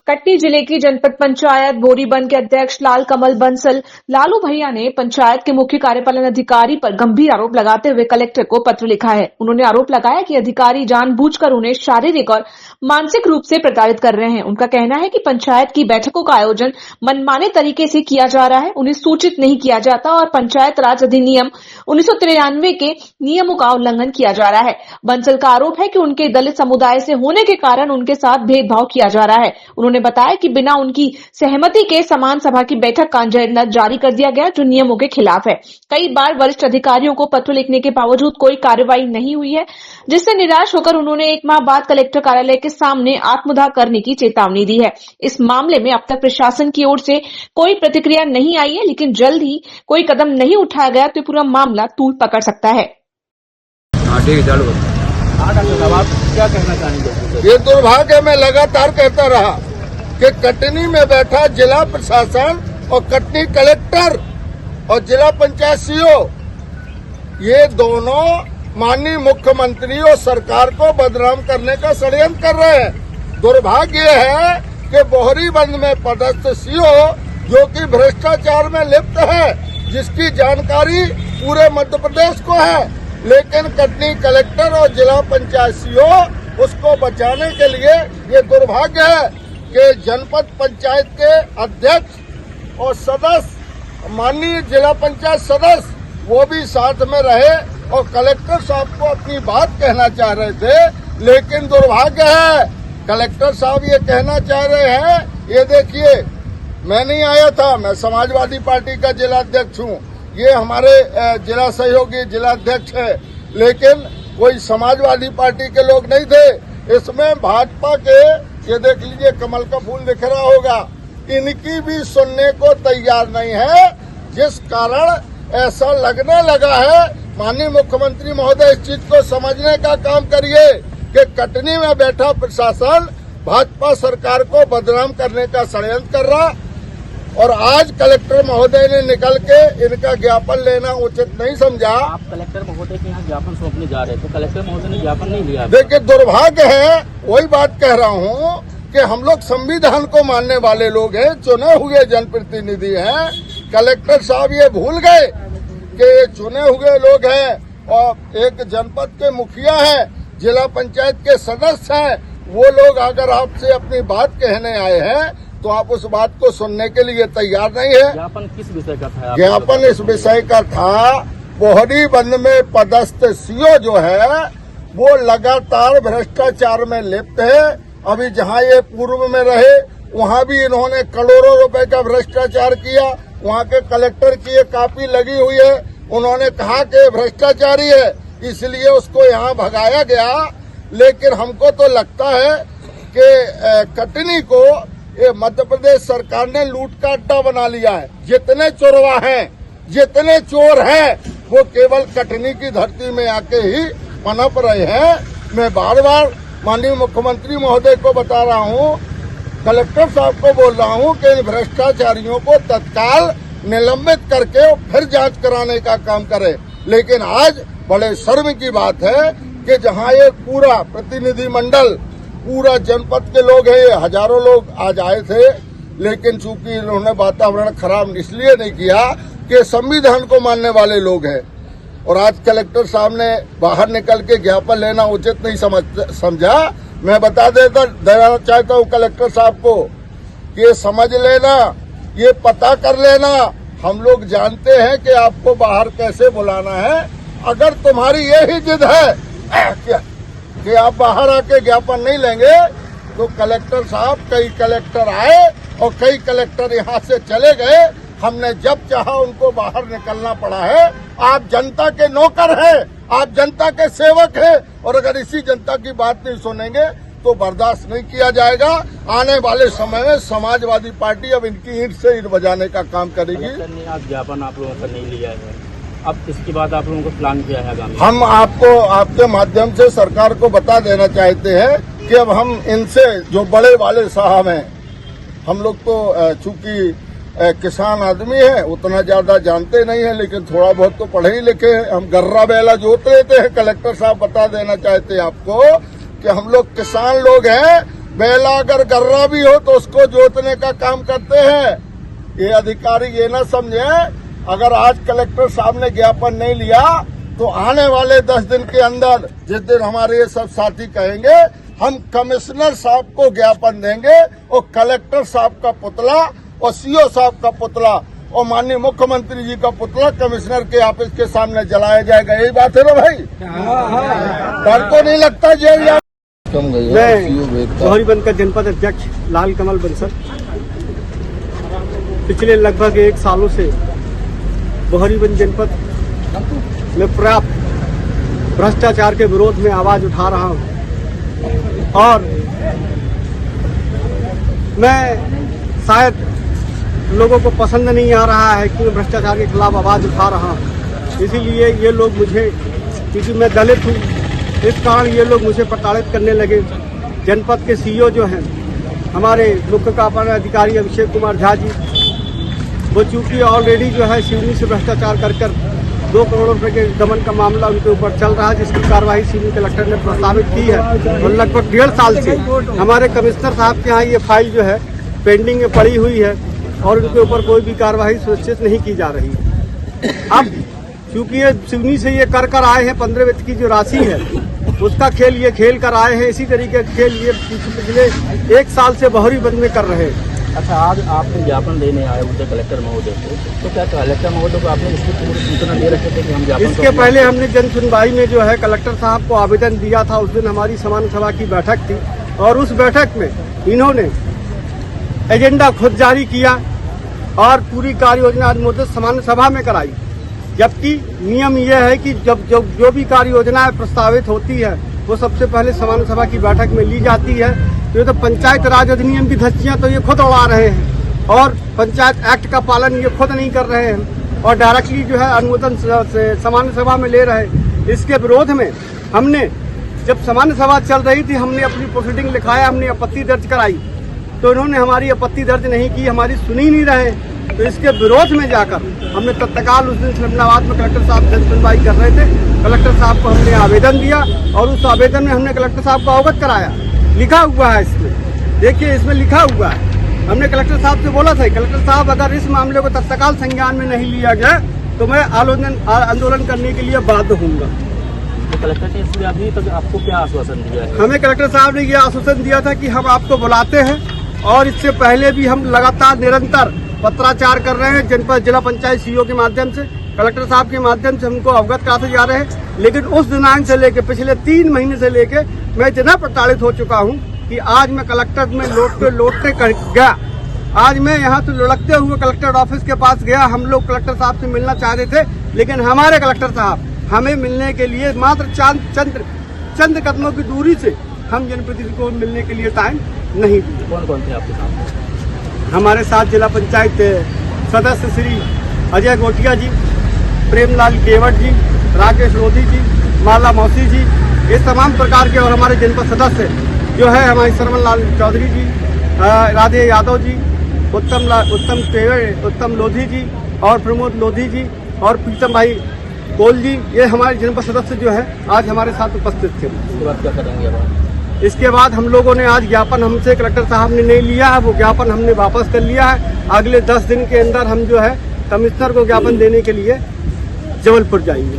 कटनी जिले की जनपद पंचायत बोरीबंद के अध्यक्ष लाल कमल बंसल लालू भैया ने पंचायत के मुख्य कार्यपालन अधिकारी पर गंभीर आरोप लगाते हुए कलेक्टर को पत्र लिखा है। उन्होंने आरोप लगाया कि अधिकारी जानबूझकर उन्हें शारीरिक और मानसिक रूप से प्रताड़ित कर रहे हैं। उनका कहना है कि पंचायत की बैठकों का आयोजन मनमाने तरीके से किया जा रहा है, उन्हें सूचित नहीं किया जाता और पंचायत राज अधिनियम 1993 के नियमों का उल्लंघन किया जा रहा है। बंसल का आरोप है कि उनके दलित समुदाय से होने के कारण उनके साथ भेदभाव किया जा रहा है। उन्होंने बताया कि बिना उनकी सहमति के समान सभा की बैठक का एजेंडा जारी कर दिया गया, जो नियमों के खिलाफ है। कई बार वरिष्ठ अधिकारियों को पत्र लिखने के बावजूद कोई कार्रवाई नहीं हुई है, जिससे निराश होकर उन्होंने 1 माह बाद कलेक्टर कार्यालय के सामने आत्मदाह करने की चेतावनी दी है। इस मामले में अब तक प्रशासन की ओर से कोई प्रतिक्रिया नहीं आई है, लेकिन जल्द ही कोई कदम नहीं उठाया गया तो पूरा मामला तूल पकड़ सकता है। आप क्या कहना चाहेंगे? ये दुर्भाग्य मैं लगातार कहता रहा कि कटनी में बैठा जिला प्रशासन और कटनी कलेक्टर और जिला पंचायत सीओ, ये दोनों माननीय मुख्यमंत्री और सरकार को बदनाम करने का षड्यंत्र कर रहे हैं। दुर्भाग्य है कि बोरीबंद में पदस्थ सीओ, जो कि भ्रष्टाचार में लिप्त है, जिसकी जानकारी पूरे मध्य प्रदेश को है, लेकिन कटनी कलेक्टर और जिला पंचायत सीओ उसको बचाने के लिए, ये दुर्भाग्य है कि जनपद पंचायत के अध्यक्ष और सदस्य, माननीय जिला पंचायत सदस्य, वो भी साथ में रहे और कलेक्टर साहब को अपनी बात कहना चाह रहे थे। लेकिन दुर्भाग्य है, कलेक्टर साहब ये कहना चाह रहे हैं, ये देखिए, मैं नहीं आया था, मैं समाजवादी पार्टी का जिला अध्यक्ष हूँ, ये हमारे जिला सहयोगी जिला अध्यक्ष है, लेकिन कोई समाजवादी पार्टी के लोग नहीं थे। इसमें भाजपा के, ये देख लीजिए कमल का फूल दिख रहा होगा, इनकी भी सुनने को तैयार नहीं है, जिस कारण ऐसा लगने लगा है। माननीय मुख्यमंत्री महोदय, इस चीज को समझने का काम करिए कि कटनी में बैठा प्रशासन भाजपा सरकार को बदनाम करने का षड्यंत्र कर रहा, और आज कलेक्टर महोदय ने निकल के इनका ज्ञापन लेना उचित नहीं समझा। आप कलेक्टर महोदय के यहाँ ज्ञापन सौंपने जा रहे थे, कलेक्टर महोदय ने ज्ञापन नहीं लिया। देखिए, दुर्भाग्य है, वही बात कह रहा हूँ कि हम लोग संविधान को मानने वाले लोग हैं, चुने हुए जनप्रतिनिधि हैं। कलेक्टर साहब ये भूल गए कि ये चुने हुए लोग हैं और एक जनपद के मुखिया हैं, जिला पंचायत के सदस्य हैं। वो लोग अगर आपसे अपनी बात कहने आए हैं तो आप उस बात को सुनने के लिए तैयार नहीं है। ज्ञापन किस विषय का था? ज्ञापन इस विषय का था, बोरीबंद में पदस्थ सीओ जो है वो लगातार भ्रष्टाचार में लिप्त है। अभी जहां ये पूर्व में रहे, वहां भी इन्होंने करोड़ों रुपए का भ्रष्टाचार किया। वहां के कलेक्टर की ये कॉपी लगी हुई है, उन्होंने कहा कि भ्रष्टाचारी है, इसलिए उसको यहाँ भगाया गया। लेकिन हमको तो लगता है कि कटनी को ये मध्य प्रदेश सरकार ने लूट का अड्डा बना लिया है। जितने चोरवा हैं, जितने चोर हैं, वो केवल कटनी की धरती में आके ही पनप रहे हैं। मैं बार बार माननीय मुख्यमंत्री महोदय को बता रहा हूँ, कलेक्टर साहब को बोल रहा हूँ कि इन भ्रष्टाचारियों को तत्काल निलंबित करके फिर जांच कराने का काम करे। लेकिन आज बड़े शर्म की बात है कि जहाँ ये पूरा प्रतिनिधि मंडल, पूरा जनपद के लोग हैं, हजारों लोग आज आए थे, लेकिन चूंकि इन्होंने वातावरण खराब इसलिए नहीं किया कि संविधान को मानने वाले लोग हैं। और आज कलेक्टर साहब ने बाहर निकल के ज्ञापन लेना उचित नहीं समझा। मैं बता देना चाहता हूँ कलेक्टर साहब को कि ये समझ लेना, ये पता कर लेना, हम लोग जानते हैं कि आपको बाहर कैसे बुलाना है। अगर तुम्हारी यही जिद है कि आप बाहर आके ज्ञापन नहीं लेंगे, तो कलेक्टर साहब, कई कलेक्टर आए और कई कलेक्टर यहाँ से चले गए। हमने जब चाहा उनको बाहर निकलना पड़ा है। आप जनता के नौकर हैं, आप जनता के सेवक हैं, और अगर इसी जनता की बात नहीं सुनेंगे तो बर्दाश्त नहीं किया जाएगा। आने वाले समय में समाजवादी पार्टी अब इनकी ईंट से ईंट बजाने का काम करेगी। आप ज्ञापन आप लोगों का नहीं लिया है, अब इसके बाद आप लोगों को प्लान किया है आगामी? हम आपको आपके माध्यम से सरकार को बता देना चाहते हैं कि अब हम इनसे, जो बड़े वाले साहब हैं, हम लोग तो चूंकि किसान आदमी है, उतना ज्यादा जानते नहीं है, लेकिन थोड़ा बहुत तो पढ़े ही लिखे हैं। हम गर्रा बेला जोत लेते हैं। कलेक्टर साहब बता देना चाहते हैं आपको कि हम लोग किसान लोग हैं, बैला अगर गर्रा भी हो तो उसको जोतने का काम करते हैं। ये अधिकारी ये ना समझे, अगर आज कलेक्टर साहब ने ज्ञापन नहीं लिया तो आने वाले 10 दिन के अंदर, जिस दिन हमारे ये सब साथी कहेंगे, हम कमिश्नर साहब को ज्ञापन देंगे और कलेक्टर साहब का पुतला और सीओ साहब का पुतला और माननीय मुख्यमंत्री जी का पुतला कमिश्नर के ऑफिस के सामने जलाया जाएगा। यही बात है ना भाई? डर को नहीं लगता जेल या मैं बोहरीबंद का जनपद अध्यक्ष लाल कमल बंसल पिछले लगभग 1 सालों से बोहरीबंद जनपद में प्राप्त भ्रष्टाचार के विरोध में आवाज उठा रहा हूं और मैं शायद लोगों को पसंद नहीं आ रहा है कि मैं भ्रष्टाचार के खिलाफ आवाज उठा रहा हूं। इसीलिए ये लोग मुझे, क्योंकि मैं दलित हूं, इस कारण ये लोग मुझे प्रताड़ित करने लगे। जनपद के सीईओ जो हैं हमारे मुख्य कार्यपालन अधिकारी अभिषेक कुमार झा जी, वो चूंकि ऑलरेडी जो है सिवनी से भ्रष्टाचार कर 2 करोड़ रुपए के गबन का मामला उनके ऊपर चल रहा है, जिसकी कार्रवाई सिवनी कलेक्टर ने प्रस्तावित की है और लगभग 1.5 साल से हमारे कमिश्नर साहब के यहाँ ये फाइल जो है पेंडिंग में पड़ी हुई है और उनके ऊपर कोई भी कार्रवाई सुनिश्चित नहीं की जा रही है। अब चूंकि ये सिवनी से ये कर आए हैं 15 वित्त की जो राशि है उसका खेल ये खेल कर आए हैं, इसी तरीके का खेल ये पिछले 1 साल से बोहरीबंद में कर रहे हैं। अच्छा, आज आपको ज्ञापन देने आए हुए कलेक्टर महोदय को, तो क्या कलेक्टर महोदय को आपने इसकी पूरी सूचना दे रखे थे कि हम ज्ञापन? इसके पहले हमने जन सुनवाई में जो है कलेक्टर साहब को आवेदन दिया था। उस दिन हमारी सामान्य सभा की बैठक थी और उस बैठक में इन्होंने एजेंडा खुद जारी किया और पूरी कार्य योजना अनुमोदित सामान्य सभा में कराई। जबकि नियम यह है कि जब जो भी कार्य योजनाएं प्रस्तावित होती है वो सबसे पहले सामान्य सभा की बैठक में ली जाती है। तो ये तो पंचायत राज अधिनियम की धज्जियां तो ये खुद उड़ा रहे हैं और पंचायत एक्ट का पालन ये खुद नहीं कर रहे हैं और डायरेक्टली जो है अनुमोदन सामान्य सभा में ले रहे हैं। इसके विरोध में हमने, जब सामान्य सभा चल रही थी, हमने अपनी प्रोसीडिंग लिखाया, हमने आपत्ति दर्ज कराई, तो इन्होंने हमारी आपत्ति दर्ज नहीं की, हमारी सुनी नहीं रहे। तो इसके विरोध में जाकर हमने तत्काल उस दिन सिलमनाबाद में कलेक्टर साहब जन सुनवाई कर रहे थे, कलेक्टर साहब को हमने आवेदन दिया और उस आवेदन में हमने कलेक्टर साहब को अवगत कराया। लिखा हुआ है इसमें, देखिए इसमें लिखा हुआ है। हमने कलेक्टर साहब से बोला था, कलेक्टर साहब अगर इस मामले को तत्काल संज्ञान में नहीं लिया गया तो मैं आंदोलन करने के लिए बाध्य होऊंगा। तो कलेक्टर ने इसलिए अभी तक आपको क्या आश्वासन दिया है? हमें कलेक्टर साहब ने यह आश्वासन दिया था कि हम आपको बुलाते हैं और इससे पहले भी हम लगातार निरंतर पत्राचार कर रहे हैं जनपद जिला पंचायत सीईओ के माध्यम से, कलेक्टर साहब के माध्यम से हमको अवगत कराते जा रहे हैं। लेकिन उस दिनांक से लेकर पिछले 3 महीने से लेकर मैं इतना प्रताड़ित हो चुका हूं कि आज मैं कलेक्टर में लौटते गया। आज मैं यहाँ से लुढ़कते हुए कलेक्टर ऑफिस के पास गया। हम लोग कलेक्टर साहब से मिलना चाहते थे, लेकिन हमारे कलेक्टर साहब हमें मिलने के लिए मात्र चंद कदमों की दूरी से हम जनप्रतिनिधि को मिलने के लिए टाइम नहीं दिए। कौन कौन थे आपके साथ? हमारे साथ जिला पंचायत सदस्य श्री अजय गोटिया जी, प्रेमलाल केवट जी, राकेश लोधी जी, माला मौसी जी, ये तमाम प्रकार के और हमारे जनपद सदस्य जो है हमारे सरमन लाल चौधरी जी, राधे यादव जी, उत्तम लोधी जी और प्रमोद लोधी जी और प्रीतम भाई कोल जी, ये हमारे जनपद सदस्य जो है आज हमारे साथ उपस्थित थे। इसके बाद क्या करेंगे अब? इसके बाद हम लोगों ने आज ज्ञापन हमसे कलेक्टर साहब ने नहीं लिया है, वो ज्ञापन हमने वापस कर लिया है। अगले 10 दिन के अंदर हम जो है कमिश्नर को ज्ञापन देने के लिए जबलपुर जाएंगे।